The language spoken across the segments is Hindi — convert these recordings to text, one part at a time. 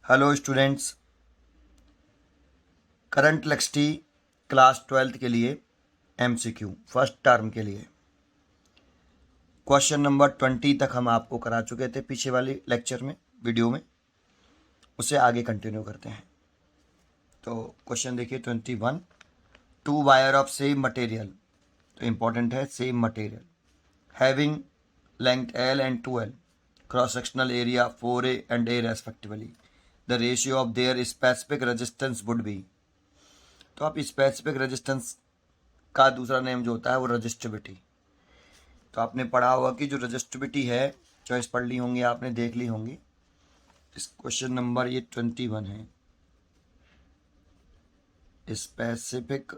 Hello students, current electricity class 12th के लिए एमसीक्यू फर्स्ट टर्म के लिए क्वेश्चन नंबर 20 तक हम आपको करा चुके थे पीछे वाले लेक्चर में, वीडियो में। उसे आगे कंटिन्यू करते हैं। तो क्वेश्चन देखिए 21। Two wire of same material, तो इम्पॉर्टेंट है same material, having length L and 2L, cross sectional area 4A and A respectively, the ratio of their specific resistance would be. तो आप स्पेसिफिक रेजिस्टेंस का दूसरा नेम जो होता है वो रजिस्टिविटी। तो आपने पढ़ा होगा कि जो रजिस्टिविटी है, चॉइस पढ़ ली होंगी आपने, देख ली होंगी। इस क्वेश्चन नंबर ये 21 है। स्पेसिफिक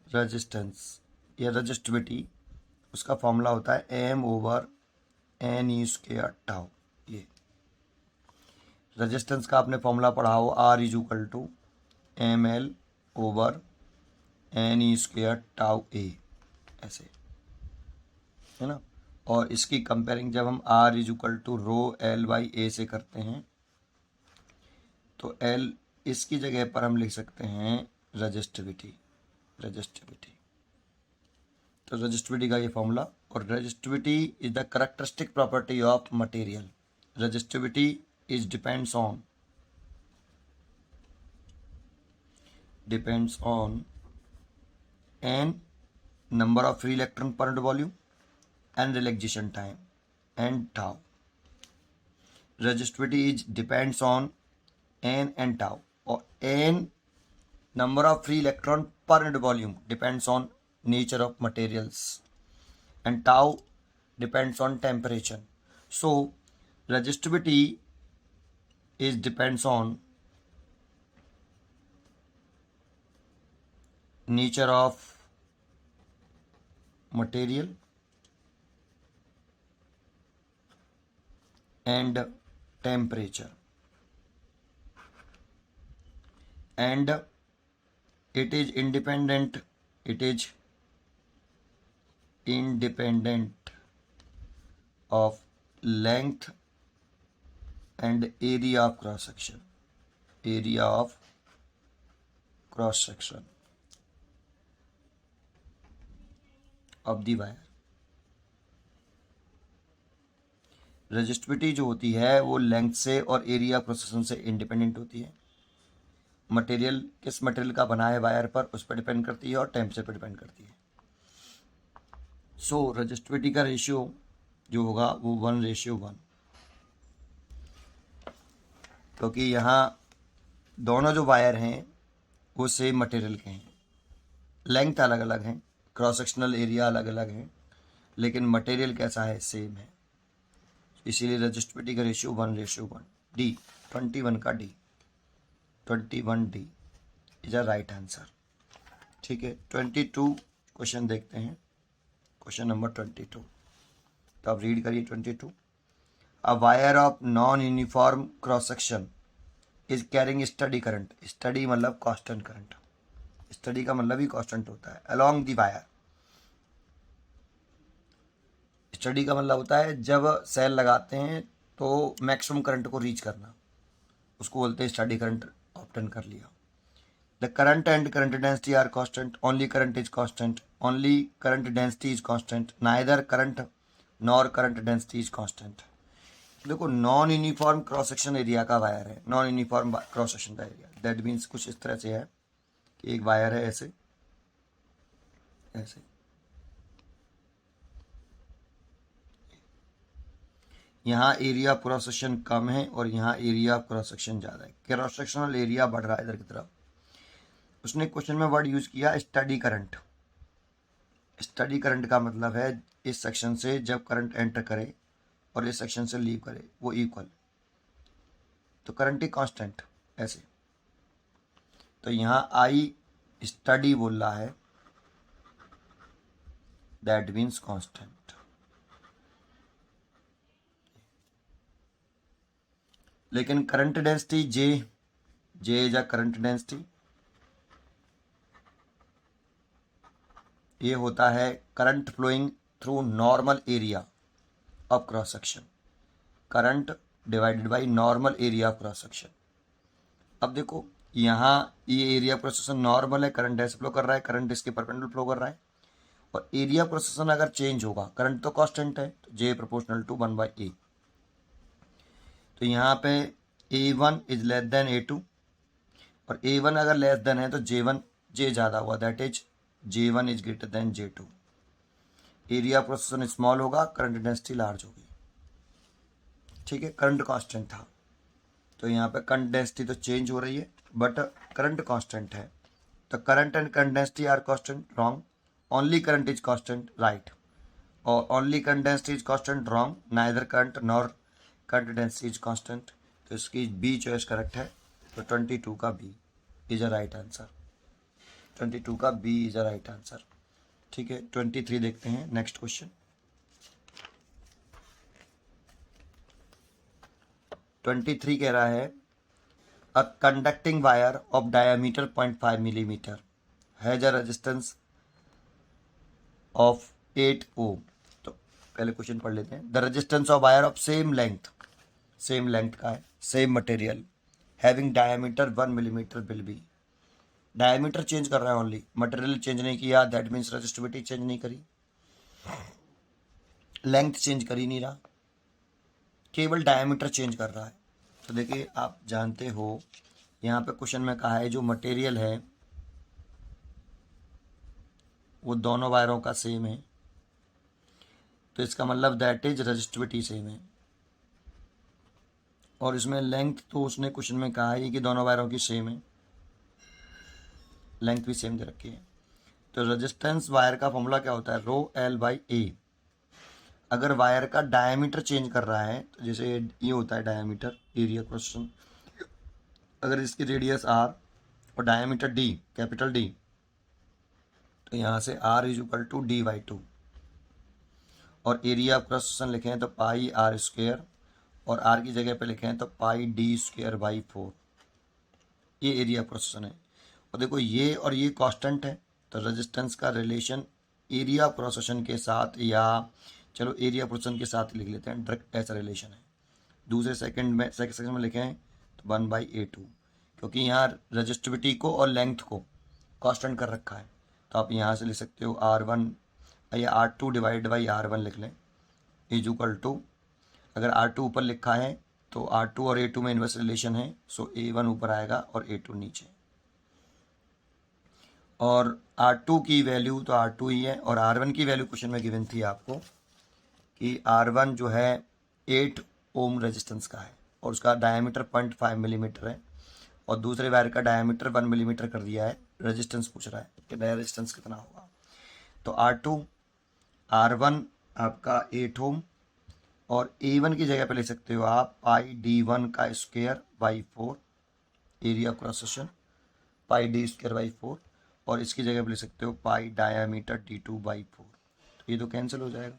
रेजिस्टेंस या रजिस्टिविटी, उसका फॉर्मूला होता है M/N/E² टाउ। ये रेजिस्टेंस का आपने फॉर्मूला पढ़ा हो, R=ML/N/E² टाउ A, ऐसे है ना। और इसकी कंपेयरिंग जब हम R=ρL/A से करते हैं तो L इसकी जगह पर हम लिख सकते हैं रजिस्टिविटी। तो रजिस्टिविटी का ये फॉर्मूला, और resistivity is the characteristic property of material. Resistivity is depends on n number of free electron per unit volume and relaxation time and tau. Resistivity is depends on n and tau, or n number of free electron per unit volume depends on nature of materials, and tau depends on temperature. So resistivity is depends on nature of material and temperature, and it is independent of length and area of cross section of the wire. Resistivity जो होती है वो लेंथ से और एरिया क्रॉस सेक्शन से इंडिपेंडेंट होती है। मटेरियल किस मटेरियल का बना है वायर पर, उस पर डिपेंड करती है, और टेम्परेचर पर डिपेंड करती है। सो रजिस्टिविटी का रेशियो जो होगा वो 1:1, क्योंकि यहाँ दोनों जो वायर हैं वो सेम मटेरियल के हैं, लेंथ अलग अलग हैं, क्रॉस सेक्शनल एरिया अलग अलग है, लेकिन मटेरियल कैसा है, सेम है। इसीलिए रजिस्टिविटी का रेशियो 1:1। डी 21 का D 21D is a right answer. ठीक है, 22 क्वेश्चन देखते हैं। क्वेश्चन नंबर 22, तो आप रीड करिए 22। अ wire of non uniform cross section is carrying study current. Study मतलब कांस्टेंट करंट, स्टडी का मतलब ही कांस्टेंट होता है। अलोंग दी वायर, स्टडी का मतलब होता है जब सेल लगाते हैं तो मैक्सिमम करंट को रीच करना, उसको बोलते हैं स्टडी करंट ऑब्टेन कर लिया। The current and current density are constant. Only current is constant. Only current density is constant. Neither current nor current density is constant. देखो, non uniform cross section area का वायर है, नॉन यूनिफॉर्म क्रॉस सेक्शन का एरिया। दैट मीन्स कुछ इस तरह से है कि एक वायर है ऐसे ऐसे, यहाँ एरिया ऑफ क्रॉस सेक्शन कम है और यहाँ एरिया ऑफ क्रॉस सेक्शन ज़्यादा है। क्रॉस सेक्शनल एरिया बढ़ रहा है इधर की तरफ। उसने क्वेश्चन में वर्ड यूज़ किया स्टडी करंट। स्टडी करंट का मतलब है इस सेक्शन से जब करंट एंटर करे और इस सेक्शन से लीव करे वो इक्वल, तो करंट ही कांस्टेंट ऐसे। तो यहाँ आई स्टडी बोल रहा है, दैट मीन्स कांस्टेंट। लेकिन current density J is a current density, ये होता है current flowing through normal area. Of cross section, current divided by normal area of cross section. अब देखो यहाँ ये एरिया क्रॉस सेक्शन नॉर्मल है, करंट ऐसे फ्लो कर रहा है, करंट इसके परपेंडिकुलर फ्लो कर रहा है, और एरिया क्रॉस सेक्शन अगर चेंज होगा, करंट तो कांस्टेंट है, तो J प्रोपोर्शनल टू 1/A। तो यहाँ पे A1 is less than A2, और A1 अगर लेस देन है तो J ज़्यादा हुआ, that is J1 is greater than J2। Area cross section small होगा, करंट इंटेंसिटी लार्ज होगी। ठीक है, करंट कांस्टेंट था, तो यहाँ पे करंट डेंसिटी तो चेंज हो रही है बट करंट कांस्टेंट है। तो current and current density are constant, wrong. Only current is constant, right. और only current density is constant, wrong. Neither current nor current density is constant. तो इसकी बी चॉइस करेक्ट है। तो 22 का B is a right answer. 22 का B is a right answer. ठीक है, 23 देखते हैं नेक्स्ट क्वेश्चन। 23 कह रहा है a conducting wire of diameter 0.5 millimetre has a resistance of 8 ओम। तो पहले क्वेश्चन पढ़ लेते हैं। The resistance of wire of same length का है, same material, having diameter 1 millimetre will be. Diameter change कर रहा है ओनली, मटेरियल चेंज नहीं किया, दैट मीन्स रेजिस्टिविटी चेंज नहीं करी, लेंथ चेंज कर ही नहीं रहा, केवल डायमीटर चेंज कर रहा है। तो देखिए आप जानते हो यहाँ पे क्वेश्चन में कहा है जो मटेरियल है वो दोनों वायरों का सेम है, तो इसका मतलब दैट इज रेजिस्टिविटी सेम है। और इसमें लेंथ तो उसने क्वेश्चन में कहा है कि दोनों वायरों की सेम है, लेंथ भी सेम दे रखी है। तो रेजिस्टेंस वायर का फॉर्मूला क्या होता है, रो एल बाई ए। अगर वायर का डायमीटर चेंज कर रहा है, तो जैसे ये होता है डायमीटर, एरिया क्वेश्चन, अगर इसकी रेडियस आर और डायमीटर डी, कैपिटल डी, तो यहाँ से are is equal to D/2, और एरिया ऑफ क्रॉस सेक्शन लिखे हैं तो पाई आर स्क्वेयर, और आर की जगह पे लिखे हैं तो पाई D²/4। ये एरिया क्रॉस सेक्शन है। और देखो ये और ये कांस्टेंट है, तो रेजिस्टेंस का रिलेशन एरिया क्रॉस सेक्शन के साथ, या चलो एरिया क्रॉस सेक्शन के साथ लिख लेते हैं, डायरेक्ट ऐसा रिलेशन है। दूसरे सेकंड सेक्शन में लिखे हैं तो 1/A2, क्योंकि यहाँ रजिस्टिविटी को और लेंथ को कांस्टेंट कर रखा है। तो आप यहाँ से लिख सकते हो R1 या R2 डिवाइड बाई R1 लिख लें, इज इक्वल टू, अगर R2 ऊपर लिखा है तो R2 और A2 में इन्वर्स रिलेशन है, सो A1 ऊपर आएगा और A2 नीचे। और R2 की वैल्यू तो R2 ही है, और R1 की वैल्यू क्वेश्चन में गिवन थी आपको कि R1 जो है 8 ओम रेजिस्टेंस का है, और उसका डायमीटर 0.5 मिलीमीटर है, और दूसरे वायर का डायमीटर 1 मिलीमीटर कर दिया है। रेजिस्टेंस पूछ रहा है कि नया रेजिस्टेंस कितना होगा। तो R1 आपका 8 ओम, और A1 की जगह पे ले सकते हो आप पाई D1 का square by 4, area cross section pi D²/4, और इसकी जगह पे ले सकते हो पाई डायामीटर D2/4। तो ये तो कैंसिल हो जाएगा,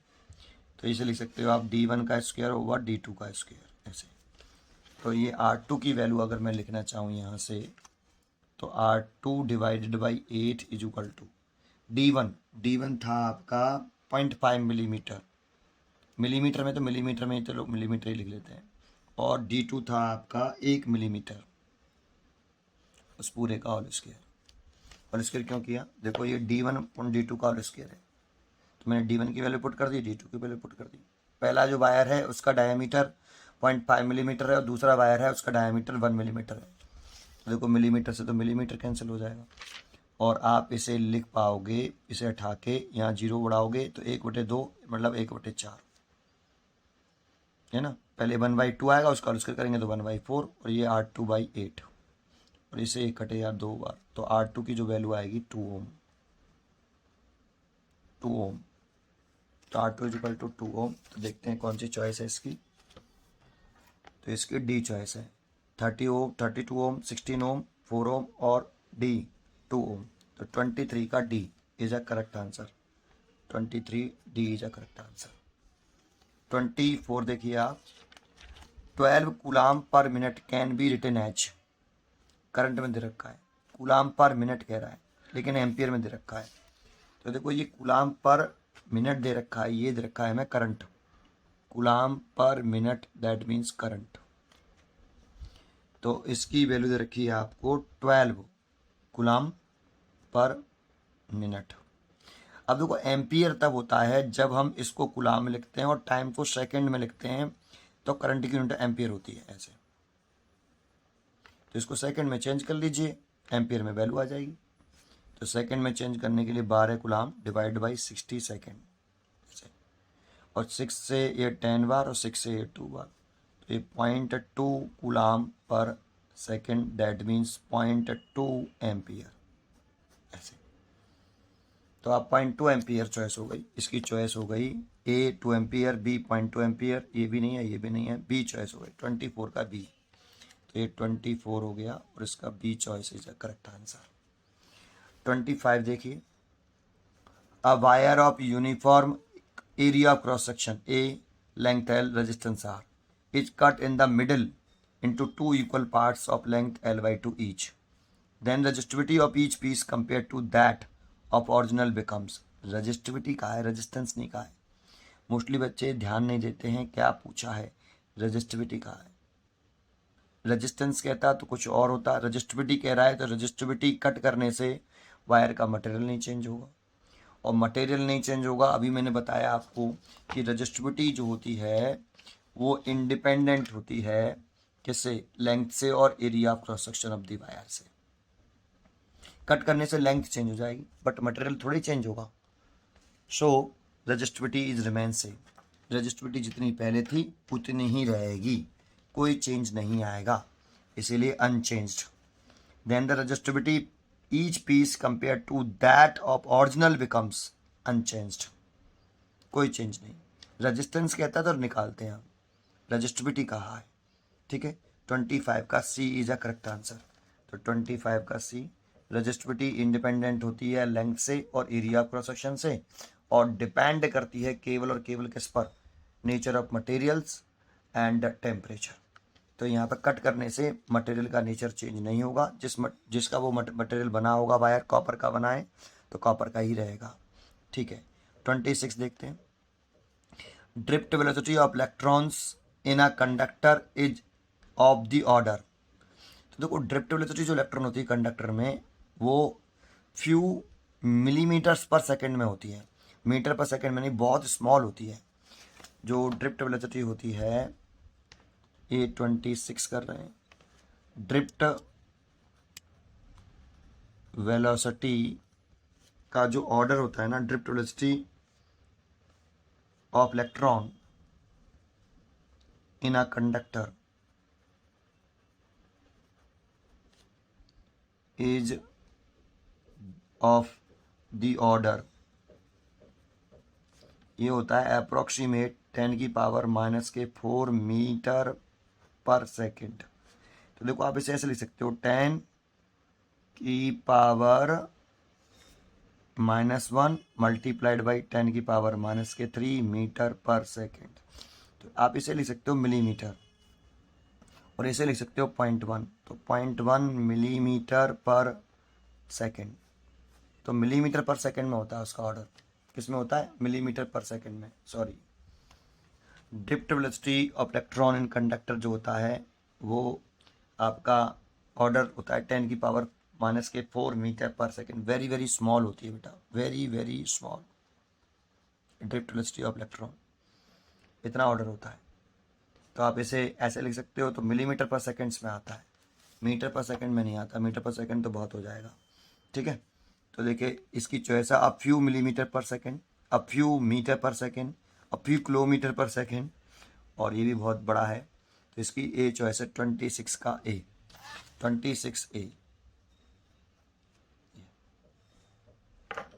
तो इसे लिख सकते हो आप D1 का स्क्वायर ओवर D2 का स्क्वायर, ऐसे। तो ये R2 की वैल्यू अगर मैं लिखना चाहूँ यहाँ से, तो R2 divided by 8 is equal to D1 था आपका 0.5 मिलीमीटर, मिलीमीटर में तो मिलीमीटर में ही तो लोग मिलीमीटर ही लिख लेते हैं, और D2 था आपका 1 मिलीमीटर, उस पूरे का होल स्क्वायर। होल स्क्वायर क्यों किया, देखो ये D1 अपॉन D2 का होल स्क्वायर है, तो मैंने D1 की वैल्यू पुट कर दी, D2 की वैल्यू पुट कर दी। पहला जो वायर है उसका डायमीटर 0.5 मिलीमीटर है, और दूसरा वायर है उसका डायमीटर 1 मिलीमीटर है। तो देखो मिलीमीटर से तो मिलीमीटर कैंसिल हो जाएगा, और आप इसे लिख पाओगे, इसे हटा के यहाँ 0 बढ़ाओगे तो 1/2 मतलब 1/4 है ना। पहले 1/2 आएगा, उसका स्क्वायर करेंगे तो 1/4, और ये R2/8, और इसे 1 कटे यार 2 बार, तो R2 की जो वैल्यू आएगी 2 ओम। तो R2 इज इक्वल टू 2 ओम। तो देखते हैं कौन सी चॉइस है इसकी, तो इसकी डी चॉइस है। 30 ओम, 32 ओम, 16 ओम, 4 ओम, और डी 2 ओम। तो 23 का D is a correct answer. 23 D is a correct answer. 24 देखिए आप, 12 coulomb per minute can be written as, current में दे रखा है, कूलाम पर मिनट कह रहा है लेकिन एम्पियर में दे रखा है। तो देखो ये कूलाम पर मिनट दे रखा है, ये दे रखा है हमें current, coulomb per minute, that means current. तो इसकी वैल्यू दे रखी है आपको 12 कूलाम पर मिनट। अब देखो एम्पियर तब होता है जब हम इसको कूलाम में लिखते हैं और टाइम को सेकंड में लिखते हैं, तो करंट की यूनिट एम्पियर होती है ऐसे। तो इसको सेकंड में चेंज कर लीजिए, एम्पियर में वैल्यू आ जाएगी। तो सेकंड में चेंज करने के लिए 12 कूलाम डिवाइड बाई 60 सेकंड, और 6 से ये 10 बार और 6 से ये 2 बार, तो ये 0.2 कूलाम पर सेकंड, दैट मीन्स 0.2 एम्पियर ऐसे। तो आप 0.2 एम्पियर चॉइस हो गई, इसकी चॉइस हो गई ए 2 एम्पियर, बी 0.2 एम्पियर, ये भी नहीं है ये भी नहीं है, बी चॉइस हो गई 24 का बी। तो ये 24 हो गया और इसका B choice is the correct answer. 25 देखिए, a wire of uniform area of cross section A, length L, resistance R is cut in the middle into two equal parts of length L by 2 each. Then resistivity of each piece compared to that of original becomes. resistivity का है, resistance नहीं का है। मोस्टली बच्चे ध्यान नहीं देते हैं, क्या पूछा है, resistivity का है। रेजिस्टेंस कहता तो कुछ और होता, रजिस्टिविटी कह रहा है तो रजिस्टिविटी कट करने से वायर का मटेरियल नहीं चेंज होगा, और मटेरियल नहीं चेंज होगा। अभी मैंने बताया आपको कि रजिस्टिविटी जो होती है वो इंडिपेंडेंट होती है किससे, लेंथ से और area of cross section of the wire से। कट करने से लेंथ चेंज हो जाएगी बट मटेरियल थोड़ी चेंज होगा। So resistivity is remain same, resistivity जितनी पहले थी उतनी ही रहेगी, कोई चेंज नहीं आएगा, इसीलिए unchanged. Then the resistivity each piece compared to that of original becomes unchanged, कोई चेंज नहीं। रेजिस्टेंस कहता तो निकालते हैं हम, रजिस्टिविटी कहा है, ठीक है। 25 का सी इज अ करेक्ट आंसर। तो 25 का सी, रजिस्टिविटी इंडिपेंडेंट होती है लेंथ से और एरिया ऑफ क्रॉस सेक्शन से, और डिपेंड करती है केवल और केवल किस पर, nature of materials and temperature. तो यहाँ पर कट करने से मटेरियल का नेचर चेंज नहीं होगा, जिसका वो मटेरियल बना होगा वायर कॉपर का बना है तो कॉपर का ही रहेगा, ठीक है। 26 देखते हैं, drift velocity of electrons in a conductor is of the order. तो देखो ड्रिफ्ट वेलोसिटी जो इलेक्ट्रॉन होती है कंडक्टर में वो फ्यू मिलीमीटर्स पर सेकेंड में होती है, मीटर पर सेकेंड में नहीं, बहुत स्मॉल होती है जो ड्रिफ्ट वेलोसिटी होती है। ये 26 कर रहे हैं, ड्रिफ्ट वेलोसिटी का जो ऑर्डर होता है ना, drift velocity of electron in a conductor is of the order, ये होता है अप्रोक्सीमेट 10⁻⁻⁴ मीटर पर सेकेंड। तो देखो आप इसे ऐसे लिख सकते हो 10⁻⁻1 मल्टीप्लाइड बाई 10⁻⁻³ मीटर पर सेकेंड। तो आप इसे लिख सकते हो मिलीमीटर, और इसे लिख सकते हो 0.1, तो 0.1 मिलीमीटर पर सेकेंड। तो मिलीमीटर पर सेकेंड में होता है उसका ऑर्डर, किस में होता है, मिलीमीटर पर सेकेंड में, sorry. Drift velocity of electron in conductor जो होता है वो आपका ऑर्डर होता है 10⁻⁻⁴ मीटर पर सेकेंड, वेरी वेरी स्मॉल होती है बेटा, very very small. Drift velocity of electron इतना ऑर्डर होता है। तो आप इसे ऐसे लिख सकते हो, तो मिलीमीटर पर सेकेंड्स में आता है, मीटर पर सेकेंड में नहीं आता, मीटर पर सेकेंड तो बहुत हो जाएगा, ठीक है। तो देखिए इसकी चॉइस है अ फ्यू मिलीमीटर पर सेकेंड, अ फ्यू मीटर पर सेकेंड, अ फ्यू किलोमीटर पर सेकेंड, और ये भी बहुत बड़ा है तो इसकी ए चॉइस है 26 का ए, 26A।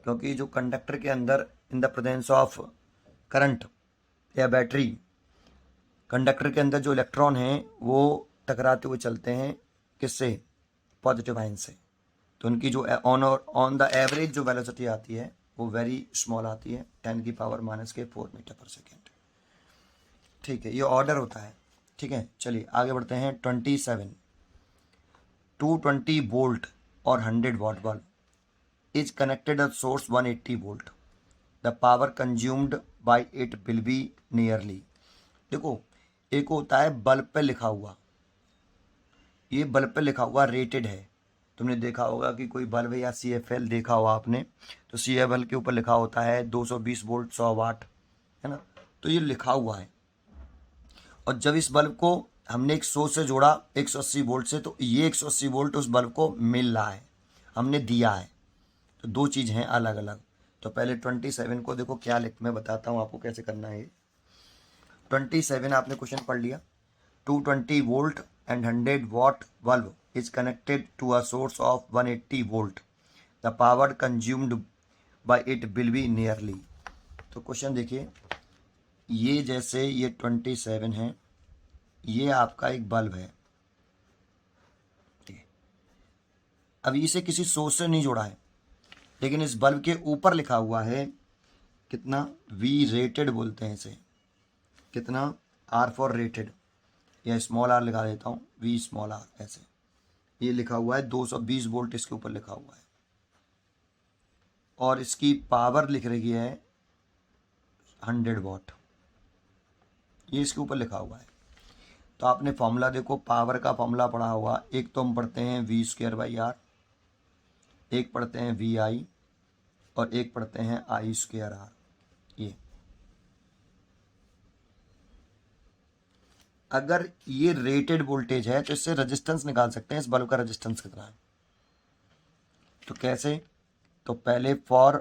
क्योंकि जो कंडक्टर के अंदर in the presence of current या बैटरी, कंडक्टर के अंदर जो इलेक्ट्रॉन हैं वो टकराते हुए चलते हैं किससे, पॉजिटिव आयन से। तो उनकी जो ऑन द एवरेज जो वेलोसिटी आती है वो वेरी स्मॉल आती है, 10⁻⁻⁴ मीटर पर सेकेंड, ठीक है। ये ऑर्डर होता है, ठीक है। चलिए आगे बढ़ते हैं। 27, 220 वोल्ट और 100 watt bulb is connected at source 180 volt. The power consumed by it will be nearly. देखो, एक होता है बल्ब पे लिखा हुआ, ये बल्ब पे लिखा हुआ रेटेड है। तुमने देखा होगा कि कोई बल्ब या CFL देखा होगा आपने, तो CFL के ऊपर लिखा होता है 220 वोल्ट 100 वाट, है ना, तो ये लिखा हुआ है। और जब इस बल्ब को हमने एक सोर्स से जोड़ा 180 वोल्ट से, तो ये 180 वोल्ट उस बल्ब को मिल रहा है, हमने दिया है। तो दो चीज़ हैं अलग अलग। तो पहले 27 को देखो क्या लिख, मैं बताता हूँ आपको कैसे करना है। 27 आपने क्वेश्चन पढ़ लिया। 220 volt and 100 watt bulb is connected to a source of 180 volt. The power consumed by it will be nearly. तो क्वेश्चन देखिए, ये जैसे ये 27 है, ये आपका एक बल्ब है, अब इसे किसी सोर्स से नहीं जोड़ा है, लेकिन इस बल्ब के ऊपर लिखा हुआ है कितना, V रेटेड बोलते हैं इसे, कितना, R फॉर रेटेड, या स्मॉल r लिखा देता हूँ, V स्मॉल r, ऐसे ये लिखा हुआ है 220 वोल्ट इसके ऊपर लिखा हुआ है, और इसकी पावर लिख रही है 100 वाट, ये इसके ऊपर लिखा हुआ है। तो आपने फॉर्मूला देखो, पावर का फॉर्मूला पढ़ा होगा, एक तो हम पढ़ते हैं V²/R, एक पढ़ते हैं VI, और एक पढ़ते हैं I²R। ये अगर ये रेटेड वोल्टेज है तो इससे रेजिस्टेंस निकाल सकते हैं, इस बल्ब का रेजिस्टेंस कितना है। तो कैसे, तो पहले फॉर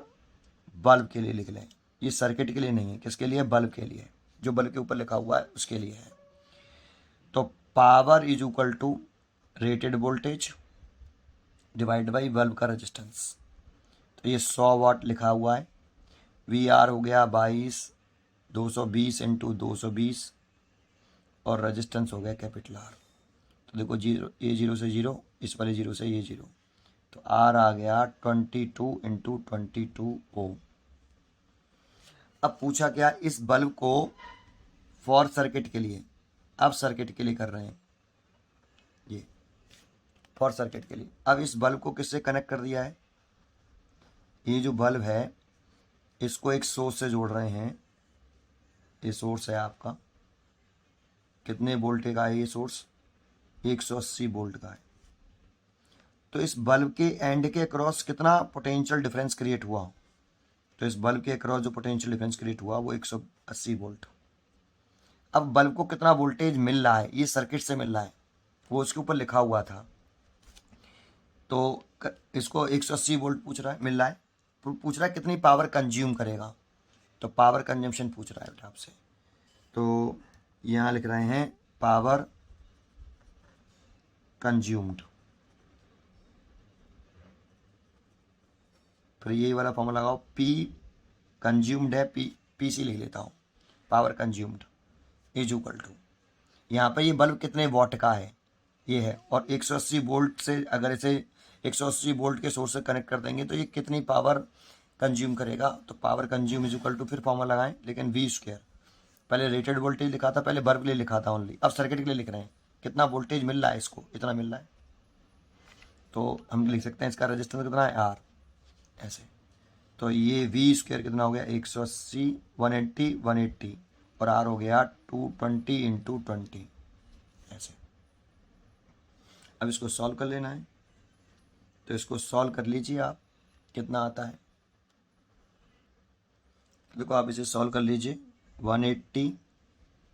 बल्ब के लिए लिख लें, ये सर्किट के लिए नहीं है, किसके लिए, बल्ब के लिए, जो बल्ब के ऊपर लिखा हुआ है उसके लिए है। तो power is equal to rated voltage divide by bulb का रेजिस्टेंस। तो ये 100 वाट लिखा हुआ है, VR हो गया 22, 220 इंटू 220, और रेजिस्टेंस हो गया कैपिटल R। तो देखो जीरो, ये जीरो से जीरो, इस वाले जीरो से ये जीरो, तो R आ गया 22 इंटू 22 ओम। अब पूछा क्या, इस बल्ब को फॉर सर्किट के लिए, अब सर्किट के लिए कर रहे हैं, ये फॉर सर्किट के लिए। अब इस बल्ब को किससे कनेक्ट कर दिया है, ये जो बल्ब है इसको एक सोर्स से जोड़ रहे हैं, ये सोर्स है आपका, कितने वोल्ट का है ये सोर्स, 180 वोल्ट का है। तो इस बल्ब के एंड के अक्रॉस कितना पोटेंशियल डिफरेंस क्रिएट हुआ, तो इस बल्ब के अक्रॉस जो पोटेंशियल डिफरेंस क्रिएट हुआ वो 180 वोल्ट। अब बल्ब को कितना वोल्टेज मिल रहा है, ये सर्किट से मिल रहा है, वो उसके ऊपर लिखा हुआ था। तो इसको 180 वोल्ट पूछ रहा है, मिल रहा है, पूछ रहा है कितनी पावर कंज्यूम करेगा, तो पावर कंजम्पशन पूछ रहा है बेटा आपसे। तो यहाँ लिख रहे हैं पावर कंज्यूम्ड, फिर यही वाला फॉर्मूला लगाओ, P कंज्यूम्ड है, PC लिख लेता हूँ, power consumed is equal to, यहाँ पे ये बल्ब कितने वॉट का है ये है, और 180 वोल्ट से अगर इसे 180 वोल्ट के सोर्स से कनेक्ट कर देंगे तो ये कितनी पावर कंज्यूम करेगा, तो power consume is equal to, फिर फॉर्मूला लगाएं, लेकिन V², पहले रेटेड वोल्टेज लिखा था, पहले बल्ब के लिए लिखा था ओनली, अब सर्किट के लिए लिख रहे हैं कितना वोल्टेज मिल रहा है, इसको इतना मिल रहा है, तो हम लिख सकते हैं इसका रेजिस्टेंस कितना है, R, ऐसे। तो ये V² कितना हो गया, 180, 180, 180, और R हो गया 220 इंटू 20, ऐसे। अब इसको सॉल्व कर लेना है, तो इसको सॉल्व कर लीजिए आप, कितना आता है, देखो आप इसे सॉल्व कर लीजिए, 180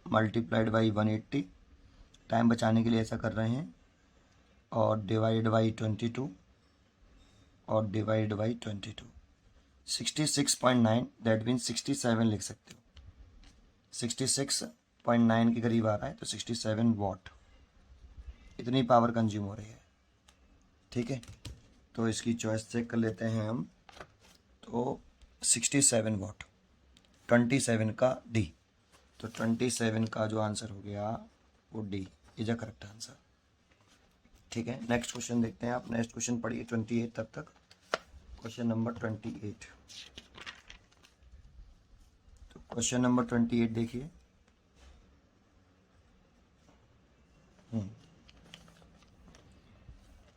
मल्टीप्लाइड बाई 180, टाइम बचाने के लिए ऐसा कर रहे हैं, और डिवाइड बाई 22, और डिवाइड बाई 22, 66.9, दैट मीन 67 लिख सकते हो, 66.9 के करीब आ रहा है, तो 67 वाट इतनी पावर कंज्यूम हो रही है, ठीक है। तो इसकी चॉइस चेक कर लेते हैं हम, तो 67 वाट, 27 का D, तो 27 का जो आंसर हो गया वो D is a correct answer, ठीक है। नेक्स्ट क्वेश्चन देखते हैं, आप नेक्स्ट क्वेश्चन पढ़िए 28 तब तक, क्वेश्चन नंबर 28। तो क्वेश्चन नंबर 28 देखिए,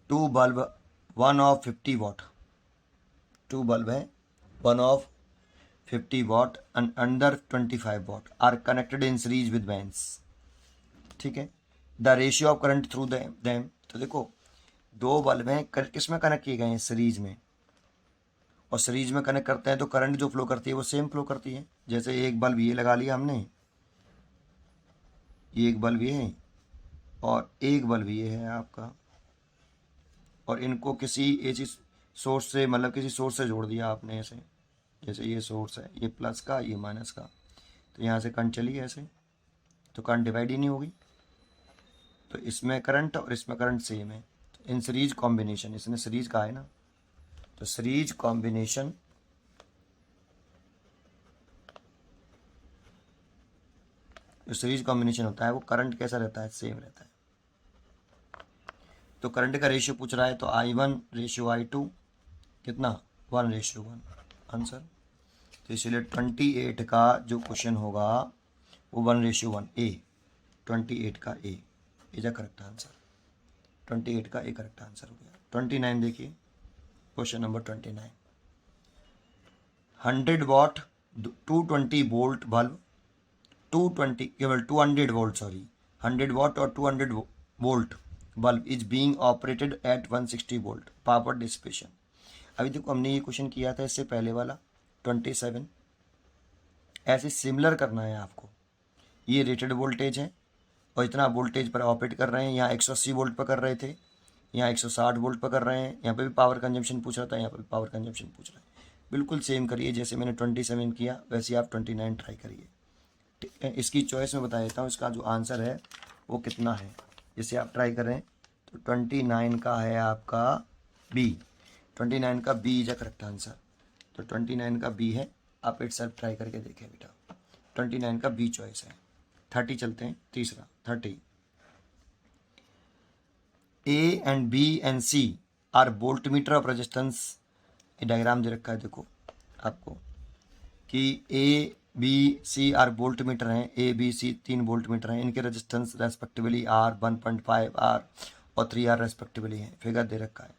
two bulb 1 of 50 watt, two bulb है 1 of 50 watt and under 25 watt are connected in series with bands. ठीक है, the ratio of current through them. तो देखो दो बल्ब हैं, किस में कनेक्ट किए गए हैं, सीरीज में, और सीरीज में कनेक्ट करते हैं तो करंट जो फ्लो करती है वो सेम फ्लो करती है। जैसे एक बल्ब ये लगा लिया हमने, ये एक बल्ब ये है और एक बल्ब ये है आपका, और इनको किसी एसी सोर्स से, मतलब किसी सोर्स से जोड़ दिया आपने ऐसे, जैसे ये सोर्स है, ये प्लस का ये माइनस का, तो यहाँ से करंट चली ऐसे, तो करंट डिवाइड ही नहीं होगी। तो इसमें करंट और इसमें करंट सेम है, तो इन सीरीज कॉम्बिनेशन, इसने सीरीज कहा है ना, तो सीरीज कॉम्बिनेशन जो सीरीज कॉम्बिनेशन होता है वो करंट कैसा रहता है, सेम रहता है। तो करंट का रेशियो पूछ रहा है, तो I1 रेशियो I2 कितना, 1:1 आंसर। तो इसलिए 28 का जो क्वेश्चन होगा वो 1:1 ए, 28 का ए इज अ करेक्ट आंसर। 28 का ए करेक्ट आंसर हो गया। 29 देखिए, question number 29, 100 what 220 volt bulb, 220 केवल 200 वोल्ट, सॉरी 100 वॉट और 200 volt bulb is being operated at 160 volt power dissipation. अभी देखो हमने ये क्वेश्चन किया था इससे पहले वाला 27, ऐसे सिमिलर करना है आपको। ये रेटेड वोल्टेज है और इतना वोल्टेज पर ऑपरेट कर रहे हैं, यहाँ 180 वोल्ट पर कर रहे थे, यहाँ 160 वोल्ट पर कर रहे हैं, यहाँ पे भी पावर कंजम्पशन पूछ रहा था, यहाँ पे भी पावर कंजम्पशन पूछ रहा है। बिल्कुल सेम करिए, जैसे मैंने 27 किया वैसे आप 29 ट्राई करिए। ठीक है, इसकी चॉइस में बता देता हूँ, इसका जो आंसर है वो कितना है, जैसे आप ट्राई करें तो 29 का है आपका बी, 29 का B is a correct answer. तो 29 का बी है, आप इट सेल्फ ट्राई करके देखें बेटा, 29 का बी चॉइस है। 30 चलते हैं, तीसरा 30, A and B and C are voltmeter of resistance. ये डायग्राम दे रखा है देखो आपको कि A B C are voltmeter हैं, A B C 3 voltmeter हैं, इनके रेजिस्टेंस रेस्पेक्टिवली आर 1.5 आर और 3 आर रेस्पेक्टिवली हैं। फिगर दे रखा है।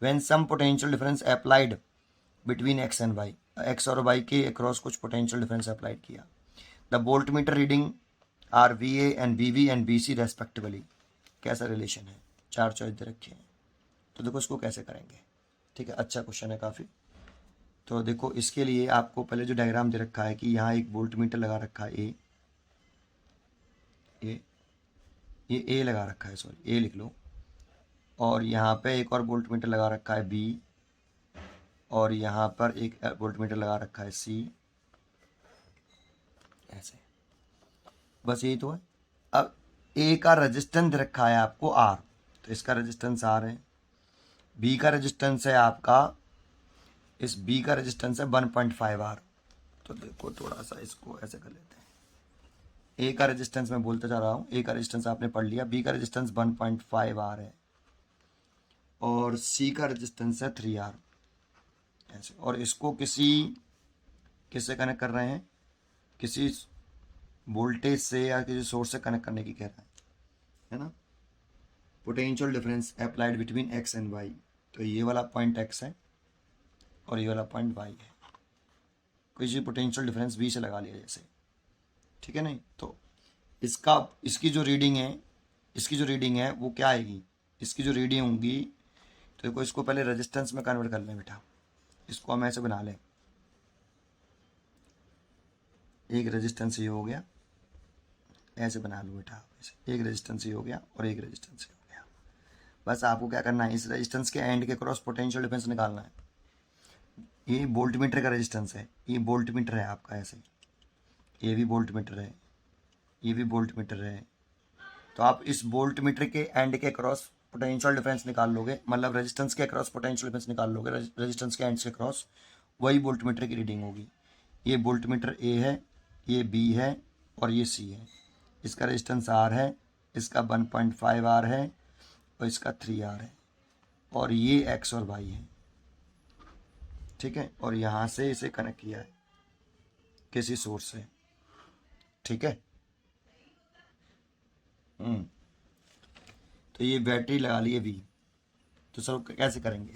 When some potential difference applied between X and Y, X और वाई के अक्रॉस कुछ पोटेंशियल डिफरेंस अप्लाइड किया, the volt meter reading are V A and B V and B C respectively. कैसा रिलेशन है, 4 चॉइस दे रखे हैं, तो देखो इसको कैसे करेंगे। ठीक है, अच्छा क्वेश्चन है काफ़ी। तो देखो इसके लिए आपको पहले जो डायग्राम दे रखा है कि यहाँ एक वोल्ट मीटर लगा रखा है ए, ये ए लगा रखा है, सॉरी ए लिख लो, और यहाँ पे एक और वोल्ट मीटर लगा रखा है बी, और यहाँ पर एक वोल्ट मीटर लगा रखा है सी, ऐसे, बस यही तो है। अब ए का रेजिस्टेंस रखा है आपको आर, तो इसका रेजिस्टेंस आर है, बी का रेजिस्टेंस है आपका, इस बी का रेजिस्टेंस है 1.5 आर। तो देखो थोड़ा सा इसको ऐसे कर लेते हैं, ए का रेजिस्टेंस मैं बोलते जा रहा हूँ, ए का रेजिस्टेंस आपने पढ़ लिया, बी का रेजिस्टेंस 1.5 आर है और सी का रेजिस्टेंस है 3 आर ऐसे, और इसको किससे कनेक्ट कर रहे हैं, किसी वोल्टेज से या किसी सोर्स से कनेक्ट करने की कह रहा है ना। Potential difference applied between X and Y, तो ये वाला पॉइंट एक्स है और ये वाला पॉइंट वाई है, किसी पोटेंशियल डिफरेंस बी से लगा लिया जैसे, ठीक है नहीं। तो इसकी जो रीडिंग है वो क्या आएगी, इसकी जो रीडिंग होगी, तो देखो इसको पहले रेजिस्टेंस में कन्वर्ट कर लें बेटा, इसको हम ऐसे बना लें, एक रेजिस्टेंस ये हो गया, ऐसे बना लो बेटा, एक रेजिस्टेंस ये हो गया और एक रेजिस्टेंस ये हो गया। बस आपको क्या करना है, इस रेजिस्टेंस के एंड के क्रॉस पोटेंशियल डिफरेंस निकालना है। ये वोल्ट मीटर का रेजिस्टेंस है, ये वोल्ट मीटर है आपका ऐसे, ये भी वोल्ट मीटर है, ये भी वोल्ट मीटर है, तो आप इस वोल्ट मीटर के एंड के क्रॉस पोटेंशियल डिफरेंस निकाल लोगे, मतलब रेजिस्टेंस के क्रॉस पोटेंशियल डिफरेंस निकाल लोगे, रेजिस्टेंस के एंड के क्रॉस, वही वोल्ट मीटर की रीडिंग होगी। ये वोल्ट मीटर ए है, ये बी है और ये सी है, इसका रेजिस्टेंस आर है, इसका 1.5 आर है और इसका 3 आर है, और ये एक्स और वाई है, ठीक है, और यहाँ से इसे कनेक्ट किया है किसी सोर्स से, ठीक है। तो ये बैटरी लगा ली है वी, तो सर कैसे करेंगे,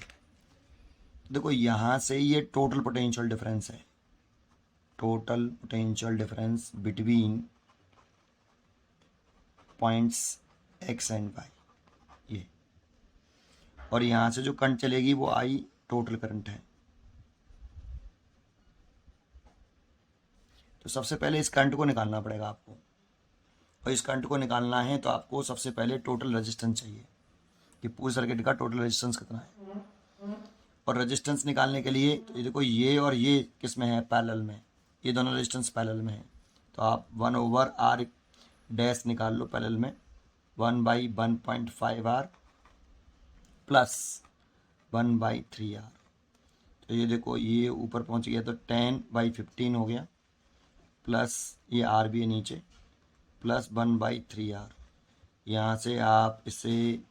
देखो यहाँ से ये टोटल पोटेंशियल डिफरेंस है, total potential difference between points X and Y, ये, और यहाँ से जो करंट चलेगी वो आई टोटल करंट है। तो सबसे पहले इस करंट को निकालना पड़ेगा आपको, और इस करंट को निकालना है तो आपको सबसे पहले टोटल रेजिस्टेंस चाहिए कि पूरे सर्किट का टोटल रेजिस्टेंस कितना है। और रेजिस्टेंस निकालने के लिए तो ये देखो, ये और ये किस में है, पैरेलल में, ये दोनों रेजिस्टेंस पैरेलल में है, तो आप 1/r डैश निकाल लो पैरेलल में, 1/1.5r प्लस 1/3r। तो ये देखो, ये ऊपर पहुंच गया तो 10/15 हो गया, प्लस ये r भी है नीचे, प्लस 1/3r। यहाँ से आप इसे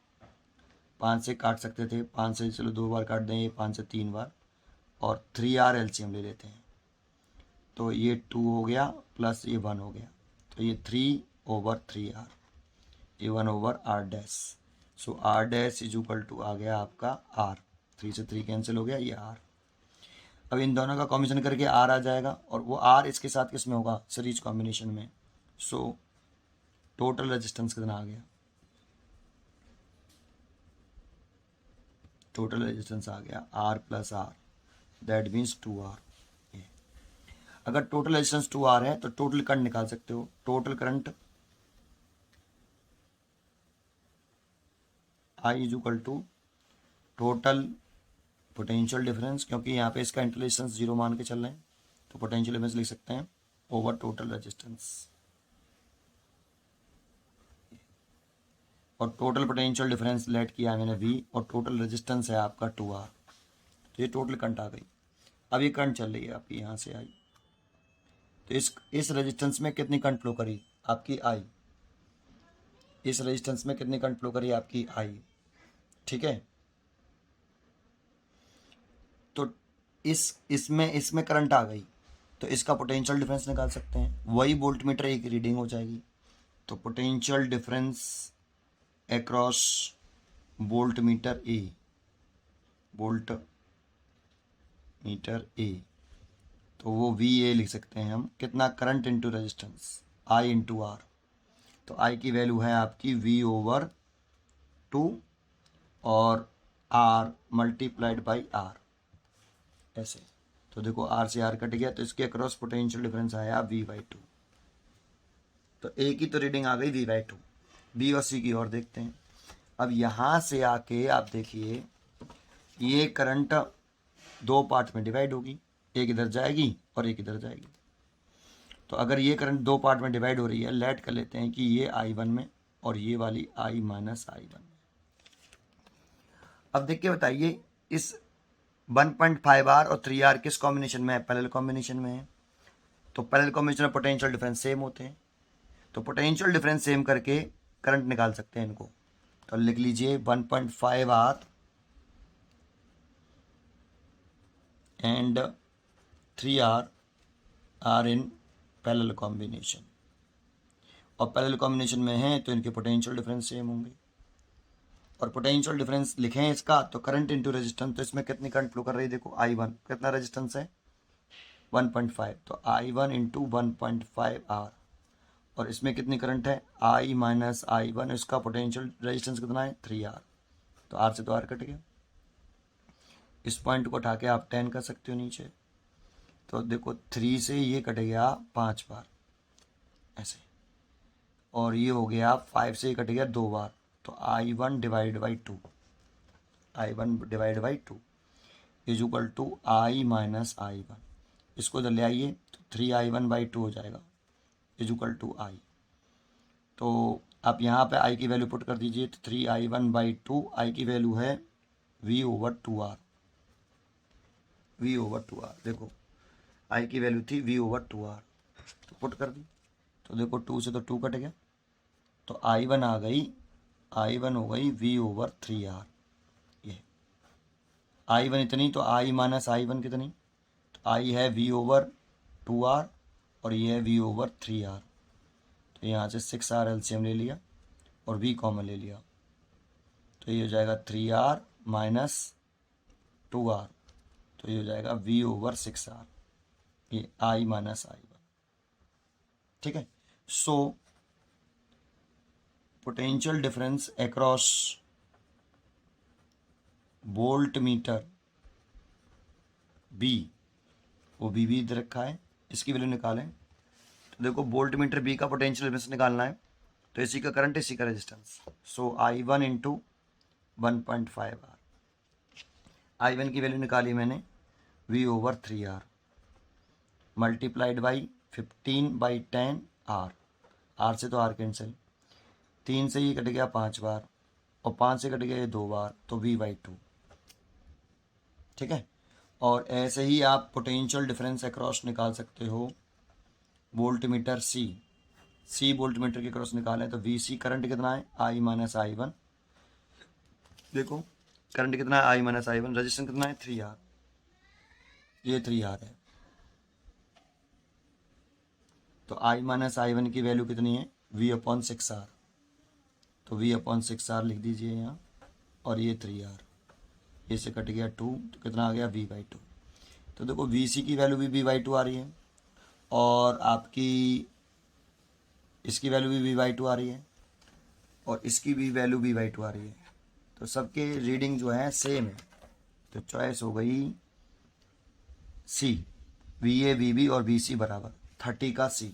5 से काट सकते थे, 5 से चलो 2 बार काट दें, ये 5 से 3 बार, और 3r एलसीएम ले लेते हैं, तो ये 2 हो गया प्लस ये 1 हो गया, तो ये 3/3r, ये 1/r dash. So r dash is equal to आ गया आपका r, 3 से 3 कैंसिल हो गया, ये r। अब इन दोनों का कॉम्बिनेशन करके r आ जाएगा, और वो r इसके साथ किस में होगा, सीरीज कॉम्बिनेशन में। सो टोटल रेजिस्टेंस कितना आ गया, टोटल रेजिस्टेंस आ गया r plus r, that means 2r। अगर टोटल रेजिस्टेंस 2r है तो टोटल करंट निकाल सकते हो। Total current I is equal to total potential difference, क्योंकि यहाँ पे इसका इंटर रेजिस्टेंस 0 मान के चल रहे हैं तो पोटेंशियल डिफरेंस लिख सकते हैं ओवर टोटल रेजिस्टेंस। और टोटल पोटेंशियल डिफरेंस लेट किया मैंने V, और टोटल रेजिस्टेंस है आपका 2R, तो ये टोटल करंट आ गई। अब ये करंट चल रही है आपकी, यहाँ से आई, तो इस रेजिस्टेंस में कितनी करंट फ्लो करी आपकी I, इस रेजिस्टेंस में कितनी करंट फ्लो करी आपकी I, ठीक है। तो इसमें करंट आ गई, तो इसका पोटेंशियल डिफरेंस निकाल सकते हैं, वही वोल्ट मीटर एक रीडिंग हो जाएगी। तो potential difference across volt meter A, तो वो VA लिख सकते हैं हम, कितना, current into resistance, I into R। तो I की वैल्यू है आपकी V/2 और R मल्टीप्लाइड बाई R, ऐसे। तो देखो R से R कट गया, तो इसके अक्रॉस पोटेंशियल डिफरेंस आया V/2। तो A की तो रीडिंग आ गई V/2, B और C की और देखते हैं। अब यहाँ से आके आप देखिए, ये करंट 2 पार्ट में डिवाइड होगी, एक इधर जाएगी और एक इधर जाएगी। तो अगर ये करंट 2 पार्ट में डिवाइड हो रही है, लेट कर लेते हैं कि ये I1 में और ये वाली I माइनस I1 में। अब देख के बताइए, इस 1.5R और 3R किस कॉम्बिनेशन में है, पैरेलल कॉम्बिनेशन में है। तो पैरेलल कॉम्बिनेशन में पोटेंशियल डिफरेंस सेम होते हैं, तो पोटेंशियल डिफरेंस सेम करके करंट निकाल सकते हैं इनको। तो लिख लीजिए 1.5R and 3R are in parallel combination, और पैरेलल कॉम्बिनेशन में है तो इनके पोटेंशियल डिफरेंस सेम होंगे। और पोटेंशियल डिफरेंस लिखें इसका, तो करंट इंटू रेजिस्टेंस, तो इसमें कितनी करंट फ्लो कर रही है, देखो I1 कितना रेजिस्टेंस है 1.5, तो I1 इंटू 1.5R, और इसमें कितनी करंट है I माइनस I1, इसका पोटेंशियल रेजिस्टेंस कितना है 3R, तो R से तो R कट गया। इस पॉइंट को उठा के आप 10 कर सकते हो नीचे, तो देखो 3 से ये कट गया 5 बार ऐसे, और ये हो गया 5 से ये कट गया 2 बार, तो I1 divide by 2, I1 divide by 2 is equal to I minus I1। इसको इधर ले आइए तो 3I1/2 हो जाएगा इज इक्वल टू I। तो आप यहाँ पे I की वैल्यू पुट कर दीजिए, तो 3I1/2, I की वैल्यू है V/2R, V/2R। देखो I की वैल्यू थी V/2R, तो पुट कर दी, तो देखो 2 से तो 2 कट गया, तो I1 आ गई, I1 हो गई V/3R। ये I1 इतनी, तो I माइनस I1 कितनी, तो I है V/2R और ये है V/3R। तो यहाँ से 6R एलसीएम ले लिया और V कॉमन ले लिया, तो ये हो जाएगा 3R माइनस 2R, तो ये हो जाएगा V/6R। ये I माइनस I1, ठीक है। So potential difference across volt meter B, वो बी इधर रखा है, इसकी वैल्यू निकालें। तो देखो वोल्ट मीटर बी का पोटेंशियल डिफरेंस निकालना है, तो इसी का करंट इसी का रेजिस्टेंस, सो I1 इंटू 1.5 R। I1 की वैल्यू निकाली मैंने V/3R मल्टीप्लाइड बाई 15/10 R से तो R कैंसिल, 3 से ये कट गया 5 बार और 5 से कट गया ये 2 बार, तो V/2, ठीक है। और ऐसे ही आप पोटेंशियल डिफरेंस अक्रॉस निकाल सकते हो volt meter C volt meter के क्रॉस निकालें तो VC करंट कितना है I माइनस I1, देखो करंट कितना है I माइनस I1, रजिस्टेंस कितना है 3R, ये 3R है। तो I माइनस I1 की वैल्यू कितनी है V/6R, तो V/6R लिख दीजिए यहाँ, और ये 3R, ये से कट गया 2, तो कितना आ गया V/2। तो देखो VC की वैल्यू भी V/2 आ रही है और आपकी इसकी वैल्यू भी V/2 आ रही है और इसकी भी वैल्यू V/2 आ रही है, तो सबके रीडिंग जो है सेम है। तो चॉइस हो गई सी, VA VB और VC बराबर 30 का C,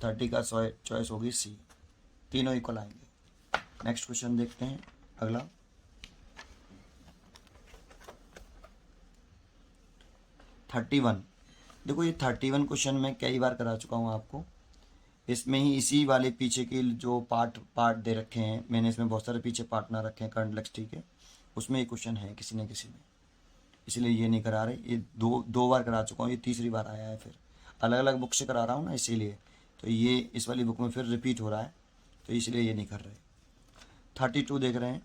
30 का चॉइस होगी सी, तीनों इक्वल आएंगे। नेक्स्ट क्वेश्चन देखते हैं अगला। 31, देखो ये 31 क्वेश्चन मैं कई बार करा चुका हूँ आपको, इसमें ही इसी वाले पीछे के जो पार्ट दे रखे हैं, मैंने इसमें बहुत सारे पीछे पार्ट ना रखे हैं करंट लेक्स, ठीक है, उसमें ये क्वेश्चन है किसी न किसी में, इसलिए ये नहीं करा रहे, ये दो बार करा चुका हूँ, ये तीसरी बार आया है, फिर अलग अलग बुक से करा रहा हूँ ना, इसीलिए तो ये इस वाली बुक में फिर रिपीट हो रहा है, तो इसलिए ये नहीं कर रहे। 32 देख रहे हैं,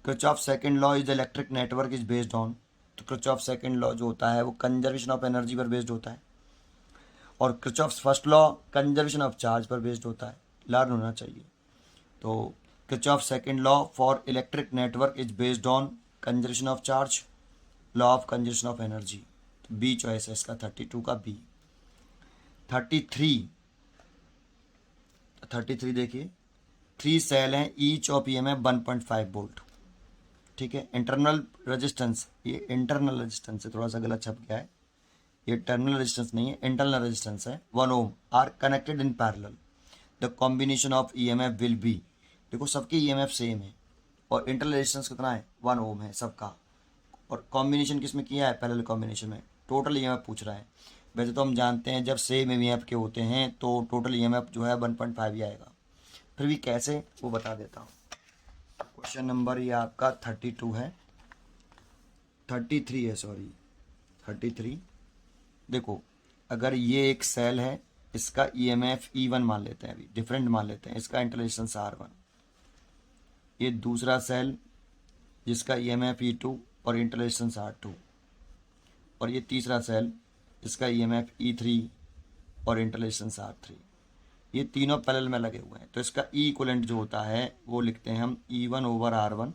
Kirchhoff second law is electric network is based on, तो किरचॉफ सेकंड लॉ जो होता है वो कंजर्वेशन ऑफ एनर्जी पर बेस्ड होता है, और Kirchhoff first law conservation of charge पर बेस्ड होता है, लर्न होना चाहिए। तो Kirchhoff second law for electric network is based on conservation of charge, law of conservation of energy, तो बी चॉइस है इसका, 32 का बी। 33 देखिए, 3 सेल हैं, ईच ऑफ EMF 1.5 वोल्ट, ठीक है। इंटरनल रेजिस्टेंस, ये इंटरनल रेजिस्टेंस है, थोड़ा सा गलत छप गया है, ये टर्मिनल रेजिस्टेंस नहीं है, इंटरनल रेजिस्टेंस है, 1 ohm R connected in parallel, the combination of EMF will be, देखो सबके EMF सेम है और इंटरनल रेजिस्टेंस कितना है 1 ओम है सबका, और कॉम्बिनेशन किस में किया है पैरेलल कॉम्बिनेशन में, टोटल EMF पूछ रहा है। वैसे तो हम जानते हैं जब सेम EMF के होते हैं तो टोटल EMF जो है 1.5 ही आएगा, फिर भी कैसे वो बता देता हूँ। क्वेश्चन नंबर ये आपका 32 है, 33 है, सॉरी 33। देखो अगर ये एक सेल है, इसका EMF E1 मान लेते हैं, अभी डिफरेंट मान लेते हैं, इसका इंटरलेशंस R1, ये दूसरा सेल जिसका EMF E2 और इंटरलेशंस R2, और ये तीसरा सेल इसका EMF E3 और इंटरलेशंस R3, ये तीनों पैरेलल में लगे हुए हैं, तो इसका E इक्विवेलेंट जो होता है वो लिखते हैं हम E1/R1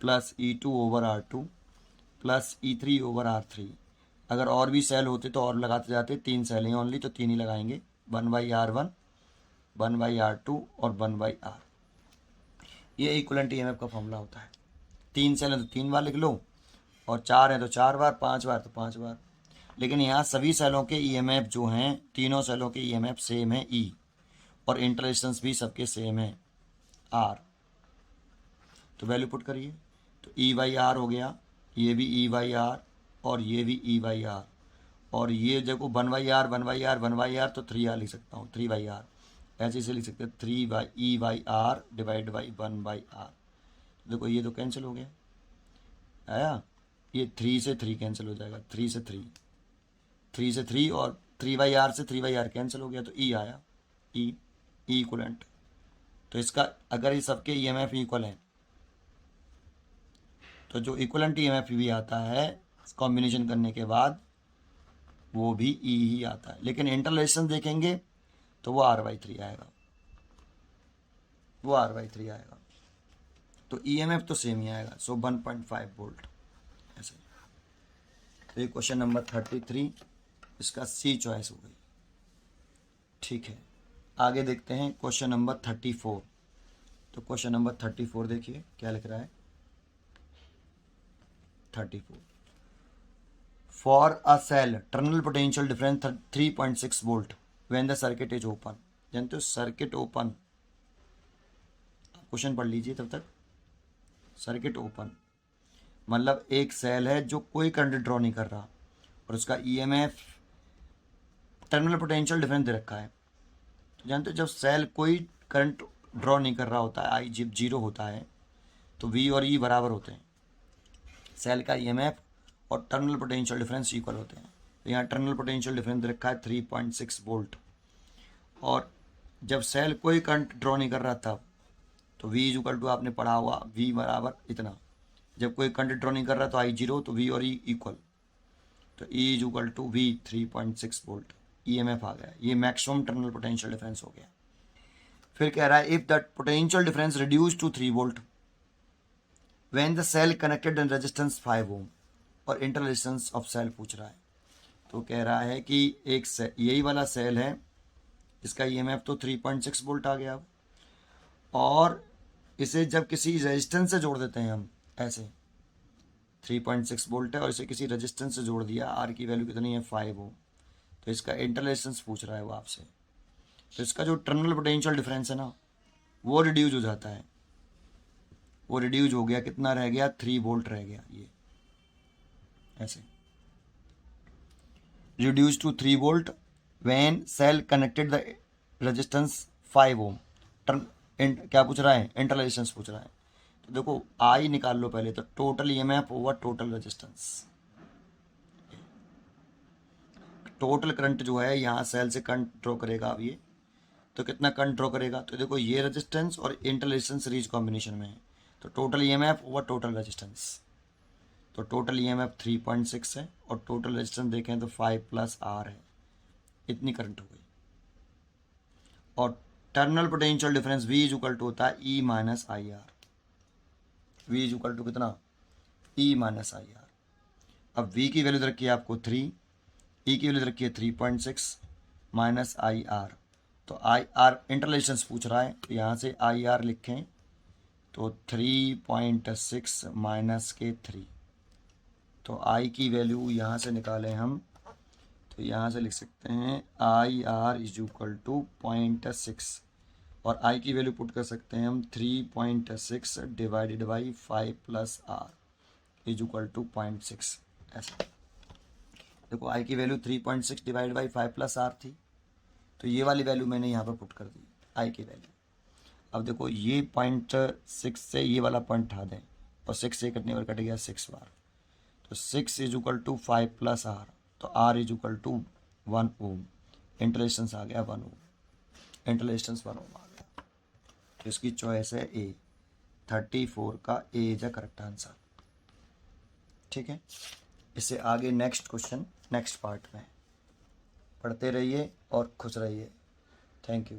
plus E2/R2 plus E3/R3। अगर और भी सेल होते तो और लगाते जाते, 3 सेल हैं ओनली, तो 3 ही लगाएंगे, 1/R1 1/R2 और 1/R, ये इक्विवेलेंट EMF का फॉर्मूला होता है। 3 सेल हैं तो 3 बार लिख लो, और 4 हैं तो 4 बार, 5 बार तो 5 बार। लेकिन यहाँ सभी सेलों के EMF जो हैं, तीनों सेलों के EMF सेम है E, और इंटरलेशंस भी सबके सेम है R, तो वैल्यू पुट करिए, तो E/R हो गया, ये भी E/R और ये भी E/R, और ये देखो 1/R 1/R 1/R, तो 3R लिख सकता हूँ, 3/R, ऐसे इसे लिख सकते हैं 3/E/R डिवाइड बाई 1/R। देखो ये तो कैंसिल हो गया, आया, ये 3 से 3 कैंसिल हो जाएगा, 3 से 3, 3 से 3, और 3/R से 3/R कैंसिल हो गया, तो E आया, E इक्वलेंट। तो इसका अगर ये सबके EMF इक्वल हैं तो जो इक्वलेंट EMF भी आता है कॉम्बिनेशन करने के बाद वो भी E ही आता है, लेकिन इंटरलेशन देखेंगे तो वो R/3 आएगा, वो R/3 आएगा, तो EMF तो सेम ही आएगा, सो 1.5 वोल्ट ऐसे। तो ये क्वेश्चन नंबर 33 इसका सी चॉइस हो गई। ठीक है, आगे देखते हैं क्वेश्चन नंबर 34। तो क्वेश्चन नंबर 34 देखिए क्या लिख रहा है। 34, for a cell terminal potential difference 3.6 volt when the circuit is open. जानते हो सर्किट ओपन, क्वेश्चन पढ़ लीजिए तब तक। सर्किट ओपन मतलब एक सेल है जो कोई करंट ड्रॉ नहीं कर रहा और उसका ईएमएफ टर्मिनल पोटेंशियल डिफरेंस दे रखा है। तो जानते हो जब सेल कोई करंट ड्रॉ नहीं कर रहा होता है, आई जब जीरो होता है तो वी और ई बराबर होते हैं। सेल का ईएमएफ और टर्मिनल पोटेंशियल डिफरेंस इक्वल होते हैं। तो यहाँ टर्मिनल पोटेंशियल डिफरेंस दे रखा है 3.6 वोल्ट, और जब सेल कोई करंट ड्रॉ नहीं कर रहा तब तो V इज इक्वल टू, आपने पढ़ा हुआ V बराबर इतना। जब कोई करंट ड्रॉ नहीं कर रहा तो I जीरो, तो V और E इक्वल, तो E is equal to V 3.6 volt EMF आ गया। ये मैक्सिमम टर्मिनल पोटेंशियल डिफरेंस हो गया। फिर कह रहा है if the potential difference reduce to 3 volt when the cell connected in resistance 5 ohm, और इंटर रेजिस्टेंस ऑफ सेल पूछ रहा है। तो कह रहा है कि एक यही वाला सेल है, इसका EMF तो 3.6 वोल्ट आ गया, और इसे जब किसी रेजिस्टेंस से जोड़ देते हैं हम, ऐसे 3.6 वोल्ट है और इसे किसी रेजिस्टेंस से जोड़ दिया, आर की वैल्यू कितनी है 5 ओम, तो इसका इंटर रेजिस्टेंस पूछ रहा है वो आपसे। तो इसका जो टर्मिनल पोटेंशियल डिफरेंस है ना वो रिड्यूज हो जाता है, वो रिड्यूज हो गया, कितना रह गया 3 वोल्ट रह गया, ये ऐसे reduce to 3 volt when cell connected the resistance 5 ohm. क्या पूछ रहा है, इंटर रेजिस्टेंस पूछ रहा है। तो देखो आई निकाल लो पहले, तो total EMF over total resistance, total current जो है यहाँ सेल से करंट ड्रॉ करेगा अब ये, तो कितना करंट ड्रॉ करेगा, तो देखो ये रेजिस्टेंस और इंटर रेजिस्टेंस सीरीज कॉम्बिनेशन में है, तो total EMF over total resistance, तो टोटल ईएमएफ 3.6 है और टोटल रेजिस्टेंस देखें तो 5 प्लस आर है, इतनी करंट हो गई। और terminal potential difference V is equal to होता है E minus I R. V is equal to कितना, E माइनस आई आर। अब V की वैल्यू रखी है आपको 3, E की वैल्यू रखी है 3.6 माइनस आई आर। तो आई आर इंटर रेजिस्टेंस पूछ रहा है, तो यहाँ से आई आर लिखें तो 3.6 माइनस के 3, तो आई की वैल्यू यहाँ से निकालें हम, तो यहाँ से लिख सकते हैं I R is equal to 0.6, और आई की वैल्यू पुट कर सकते हैं हम 3.6 divided by 5 plus R is equal to 0.6। ऐसा देखो आई की value 3.6 divide by 5 plus R थी, तो ये वाली वैल्यू मैंने यहाँ पर पुट कर दी आई की वैल्यू। अब देखो ये 0.6 से ये वाला पॉइंट हटा दें, और 6 से कितनी बार कट गया 6 बार, तो 6 is equal to 5 plus R, तो R is equal to 1 ohm, inter resistance आ गया 1 ओम, इंटर रेजिस्टेंस 1 ओम आ गया। तो इसकी चॉइस है ए, 34 का ए इज द करेक्ट आंसर। ठीक है, इससे आगे नेक्स्ट क्वेश्चन नेक्स्ट पार्ट में पढ़ते रहिए और खुश रहिए। Thank you.